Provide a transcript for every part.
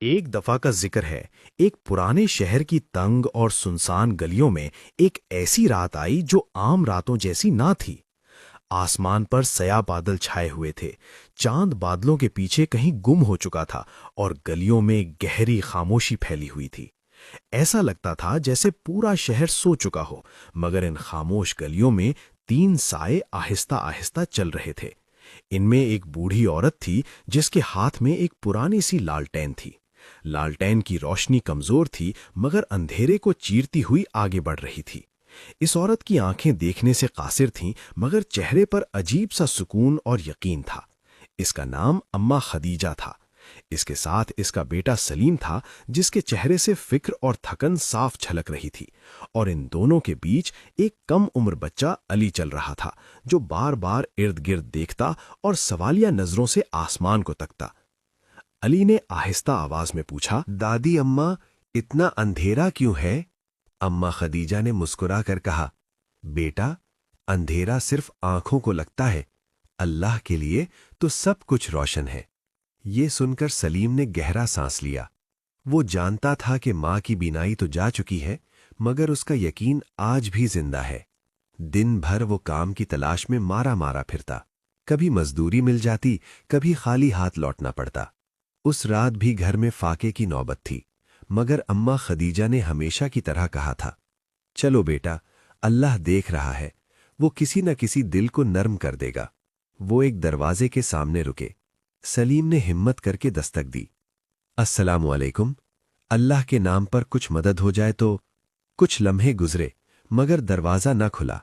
ایک دفعہ کا ذکر ہے، ایک پرانے شہر کی تنگ اور سنسان گلیوں میں ایک ایسی رات آئی جو عام راتوں جیسی نہ تھی۔ آسمان پر سیاہ بادل چھائے ہوئے تھے، چاند بادلوں کے پیچھے کہیں گم ہو چکا تھا اور گلیوں میں گہری خاموشی پھیلی ہوئی تھی۔ ایسا لگتا تھا جیسے پورا شہر سو چکا ہو، مگر ان خاموش گلیوں میں تین سائے آہستہ آہستہ چل رہے تھے۔ ان میں ایک بوڑھی عورت تھی جس کے ہاتھ میں ایک پرانی سی لالٹین تھی۔ لالٹین کی روشنی کمزور تھی مگر اندھیرے کو چیرتی ہوئی آگے بڑھ رہی تھی۔ اس عورت کی آنکھیں دیکھنے سے قاصر تھیں مگر چہرے پر عجیب سا سکون اور یقین تھا۔ اس کا نام اماں خدیجہ تھا۔ اس کے ساتھ اس کا بیٹا سلیم تھا جس کے چہرے سے فکر اور تھکن صاف جھلک رہی تھی، اور ان دونوں کے بیچ ایک کم عمر بچہ علی چل رہا تھا جو بار بار ارد گرد دیکھتا اور سوالیہ نظروں سے آسمان کو تکتا۔ علی نے آہستہ آواز میں پوچھا، دادی اماں، اتنا اندھیرا کیوں ہے؟ اماں خدیجہ نے مسکرا کر کہا، بیٹا، اندھیرا صرف آنکھوں کو لگتا ہے، اللہ کے لیے تو سب کچھ روشن ہے۔ یہ سن کر سلیم نے گہرا سانس لیا۔ وہ جانتا تھا کہ ماں کی بینائی تو جا چکی ہے مگر اس کا یقین آج بھی زندہ ہے۔ دن بھر وہ کام کی تلاش میں مارا مارا پھرتا، کبھی مزدوری مل جاتی، کبھی خالی ہاتھ لوٹنا پڑتا۔ اس رات بھی گھر میں فاقے کی نوبت تھی، مگر اماں خدیجہ نے ہمیشہ کی طرح کہا تھا، چلو بیٹا، اللہ دیکھ رہا ہے، وہ کسی نہ کسی دل کو نرم کر دے گا۔ وہ ایک دروازے کے سامنے رکے۔ سلیم نے ہمت کر کے دستک دی۔ السلام علیکم، اللہ کے نام پر کچھ مدد ہو جائے تو۔ کچھ لمحے گزرے مگر دروازہ نہ کھلا،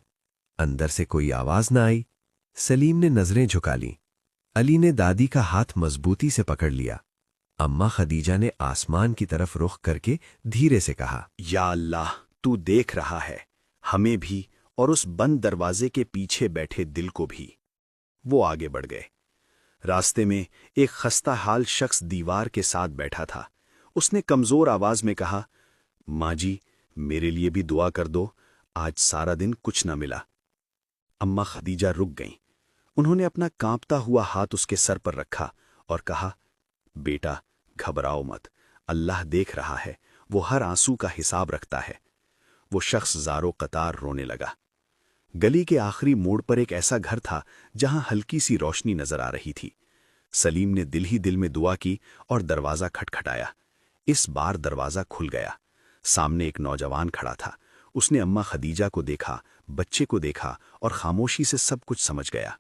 اندر سے کوئی آواز نہ آئی۔ سلیم نے نظریں جھکا لیں۔ علی نے دادی کا ہاتھ مضبوطی سے پکڑ لیا۔ اماں خدیجہ نے آسمان کی طرف رخ کر کے دھیرے سے کہا، یا اللہ، تو دیکھ رہا ہے، ہمیں بھی اور اس بند دروازے کے پیچھے بیٹھے دل کو بھی۔ وہ آگے بڑھ گئے۔ راستے میں ایک خستہ حال شخص دیوار کے ساتھ بیٹھا تھا۔ اس نے کمزور آواز میں کہا، ماں جی، میرے لیے بھی دعا کر دو، آج سارا دن کچھ نہ ملا۔ اماں خدیجہ رک گئیں۔ انہوں نے اپنا کانپتا ہوا ہاتھ اس کے سر پر رکھا اور کہا، بیٹا، گھبراؤ مت، اللہ دیکھ رہا ہے، وہ ہر آنسو کا حساب رکھتا ہے۔ وہ شخص زارو قطار رونے لگا۔ گلی کے آخری موڑ پر ایک ایسا گھر تھا جہاں ہلکی سی روشنی نظر آ رہی تھی۔ سلیم نے دل ہی دل میں دعا کی اور دروازہ کھٹکھٹایا۔ اس بار دروازہ کھل گیا۔ سامنے ایک نوجوان کھڑا تھا۔ اس نے اماں خدیجہ کو دیکھا، بچے کو دیکھا اور خاموشی سے سب کچھ سمجھ گیا۔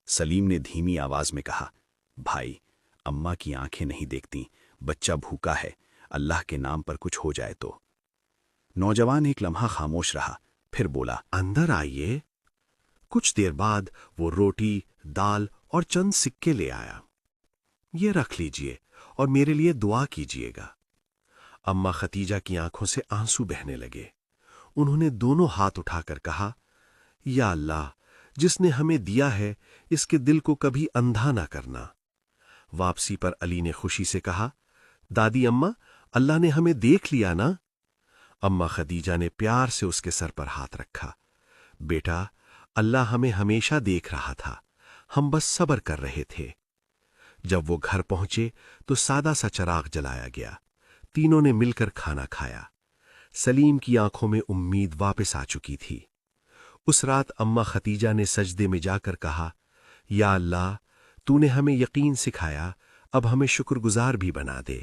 سلیم نے دھیمی آواز میں کہا، بھائی، اماں کی آنکھیں نہیں دیکھتی، بچہ بھوکا ہے، اللہ کے نام پر کچھ ہو جائے تو۔ نوجوان ایک لمحہ خاموش رہا، پھر بولا، اندر آئیے۔ کچھ دیر بعد وہ روٹی، دال اور چند سکے لے آیا۔ یہ رکھ لیجئے اور میرے لیے دعا کیجئے گا۔ اماں خدیجہ کی آنکھوں سے آنسو بہنے لگے۔ انہوں نے دونوں ہاتھ اٹھا کر کہا، یا اللہ، جس نے ہمیں دیا ہے اس کے دل کو کبھی اندھا نہ کرنا۔ واپسی پر علی نے خوشی سے کہا، دادی اماں، اللہ نے ہمیں دیکھ لیا نا؟ اماں خدیجہ نے پیار سے اس کے سر پر ہاتھ رکھا۔ بیٹا، اللہ ہمیں ہمیشہ دیکھ رہا تھا، ہم بس صبر کر رہے تھے۔ جب وہ گھر پہنچے تو سادہ سا چراغ جلایا گیا۔ تینوں نے مل کر کھانا کھایا۔ سلیم کی آنکھوں میں امید واپس آ چکی تھی۔ اس رات اماں خدیجہ نے سجدے میں جا کر کہا، یا اللہ، تو نے ہمیں یقین سکھایا، اب ہمیں شکر گزار بھی بنا دے۔